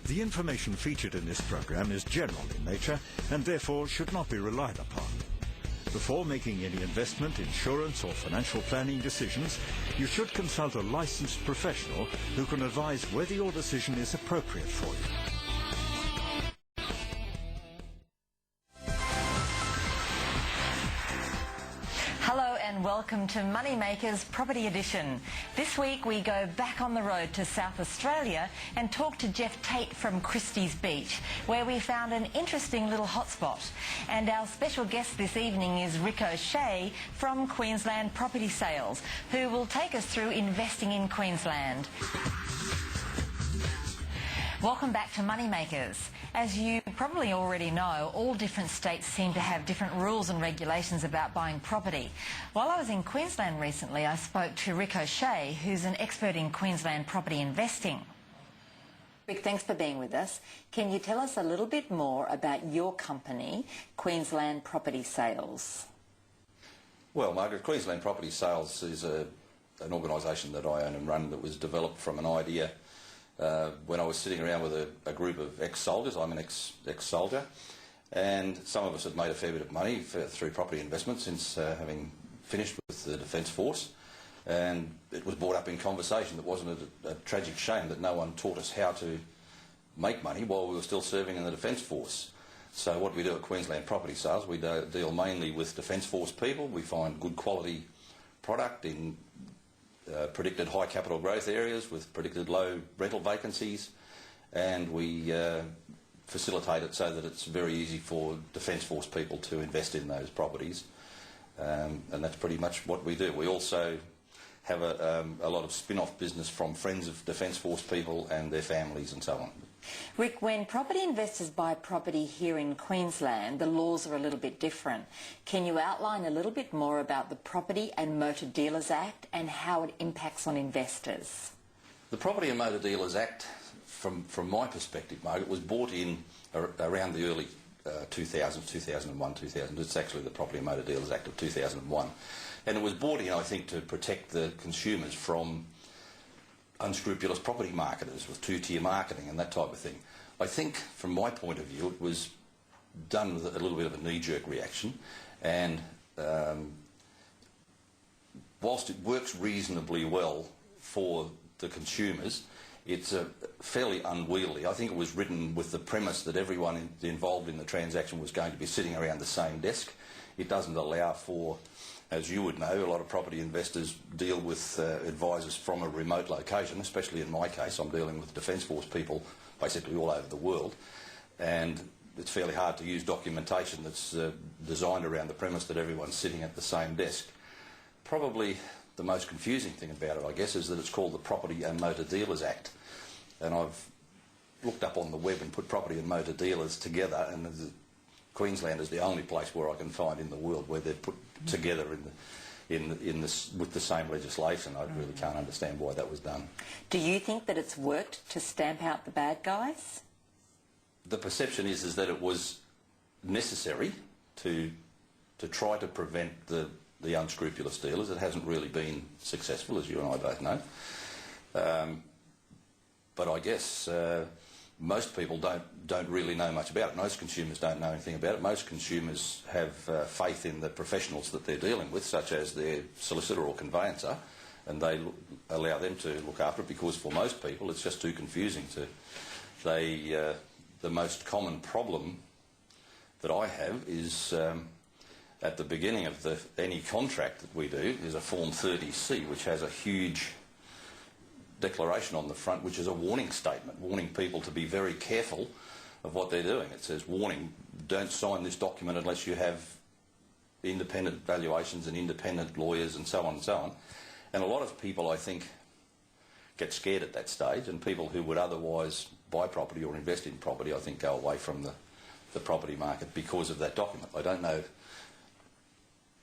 The information featured in this program is general in nature and therefore should not be relied upon. Before making any investment, insurance or financial planning decisions, you should consult a licensed professional who can advise whether your decision is appropriate for you. Hello and welcome to Moneymakers Property Edition. This week we go back on the road to South Australia and talk to Jeff Tate from Christie's Beach, where we found an interesting little hotspot. And our special guest this evening is Rick O'Shea from Queensland Property Sales, who will take us through investing in Queensland. Welcome back to Moneymakers. As you probably already know, all different states seem to have different rules and regulations about buying property. While I was in Queensland recently, I spoke to Rick O'Shea, who's an expert in Queensland property investing. Rick, thanks for being with us. Can you tell us a little bit more about your company, Queensland Property Sales? Well, Margaret, Queensland Property Sales is an organisation that I own and run that was developed from an idea when I was sitting around with a group of ex-soldiers. I'm an ex-soldier, and some of us had made a fair bit of money through property investment since having finished with the Defence Force, and it was brought up in conversation that wasn't a tragic shame that no one taught us how to make money while we were still serving in the Defence Force. So what we do at Queensland Property Sales, we deal mainly with Defence Force people. We find good quality product in predicted high capital growth areas with predicted low rental vacancies, and we facilitate it so that it's very easy for Defence Force people to invest in those properties, and that's pretty much what we do. We also have a lot of spin-off business from friends of Defence Force people and their families and so on. Rick, when property investors buy property here in Queensland, the laws are a little bit different. Can you outline a little bit more about the Property and Motor Dealers Act and how it impacts on investors? The Property and Motor Dealers Act, from my perspective, Margaret, was brought in around the early 2000s, 2001, 2000. It's actually the Property and Motor Dealers Act of 2001. And it was brought in, I think, to protect the consumers from unscrupulous property marketers with two-tier marketing and that type of thing. I think, from my point of view, it was done with a little bit of a knee-jerk reaction, and whilst it works reasonably well for the consumers, it's fairly unwieldy. I think it was written with the premise that everyone involved in the transaction was going to be sitting around the same desk. It doesn't allow for, as you would know, a lot of property investors deal with advisors from a remote location, especially in my case. I'm dealing with Defence Force people basically all over the world, and it's fairly hard to use documentation that's designed around the premise that everyone's sitting at the same desk. Probably the most confusing thing about it, I guess, is that it's called the Property and Motor Dealers Act, and I've looked up on the web and put property and motor dealers together, and Queensland is the only place where I can find in the world where they've put together with the same legislation. I really can't understand why that was done. Do you think that it's worked to stamp out the bad guys? The perception is that it was necessary to try to prevent the unscrupulous dealers. It hasn't really been successful, as you and I both know. But I guess most people don't really know much about it. Most consumers don't know anything about it. Most consumers have faith in the professionals that they're dealing with, such as their solicitor or conveyancer, and they allow them to look after it, because for most people it's just too confusing to... The most common problem that I have is at the beginning of any contract that we do is a Form 30C, which has a huge declaration on the front, which is a warning statement, warning people to be very careful of what they're doing. It says, warning, don't sign this document unless you have independent valuations and independent lawyers and so on and so on. And a lot of people, I think, get scared at that stage, and people who would otherwise buy property or invest in property, I think, go away from the property market because of that document. I don't know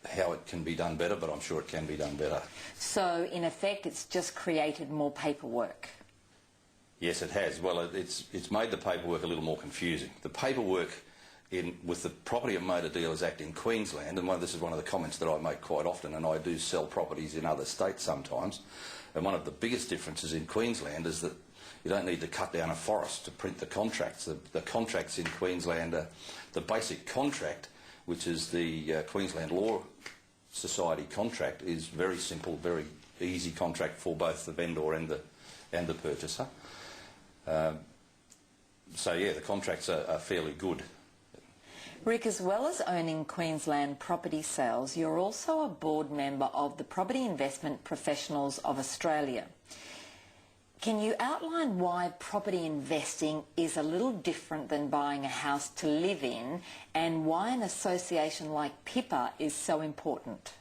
how it can be done better, but I'm sure it can be done better. So, in effect, it's just created more paperwork? Yes, it has. Well, it's made the paperwork a little more confusing. The paperwork with the Property and Motor Dealers Act in Queensland, and this is one of the comments that I make quite often, and I do sell properties in other states sometimes, and one of the biggest differences in Queensland is that You don't need to cut down a forest to print the contracts. The contracts in Queensland are the basic contract, which is the Queensland Law Society contract, is very simple, very easy contract for both the vendor and the purchaser. So yeah, the contracts are fairly good. Rick, as well as owning Queensland Property Sales, you're also a board member of the Property Investment Professionals of Australia. Can you outline why property investing is a little different than buying a house to live in, and why an association like PIPA is so important?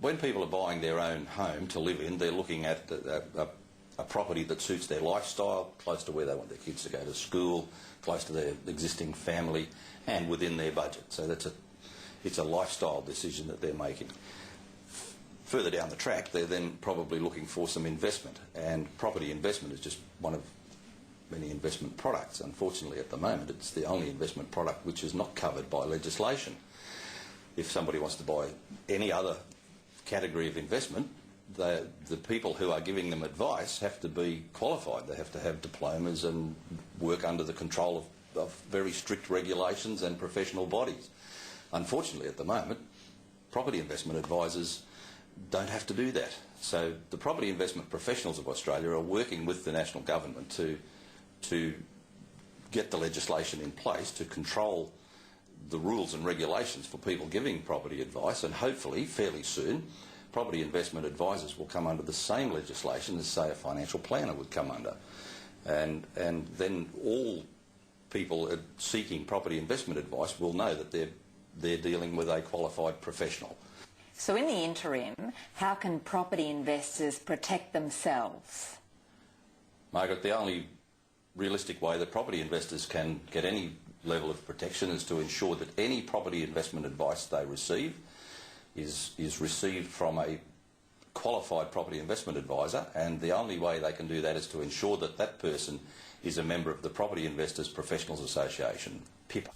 When people are buying their own home to live in, they're looking at a property that suits their lifestyle, close to where they want their kids to go to school, close to their existing family, and within their budget. So it's a lifestyle decision that they're making. Further down the track, they're then probably looking for some investment, and property investment is just one of many investment products. Unfortunately, at the moment, it's the only investment product which is not covered by legislation. If somebody wants to buy any other category of investment, the people who are giving them advice have to be qualified. They have to have diplomas and work under the control of very strict regulations and professional bodies. Unfortunately, at the moment, property investment advisors don't have to do that. So the Property Investment Professionals of Australia are working with the national government to get the legislation in place to control the rules and regulations for people giving property advice, and hopefully, fairly soon, property investment advisors will come under the same legislation as, say, a financial planner would come under. And then all people seeking property investment advice will know that they're dealing with a qualified professional. So in the interim, how can property investors protect themselves? Margaret, the only realistic way that property investors can get any level of protection is to ensure that any property investment advice they receive is received from a qualified property investment advisor, and the only way they can do that is to ensure that that person is a member of the Property Investors Professionals Association, PIPA.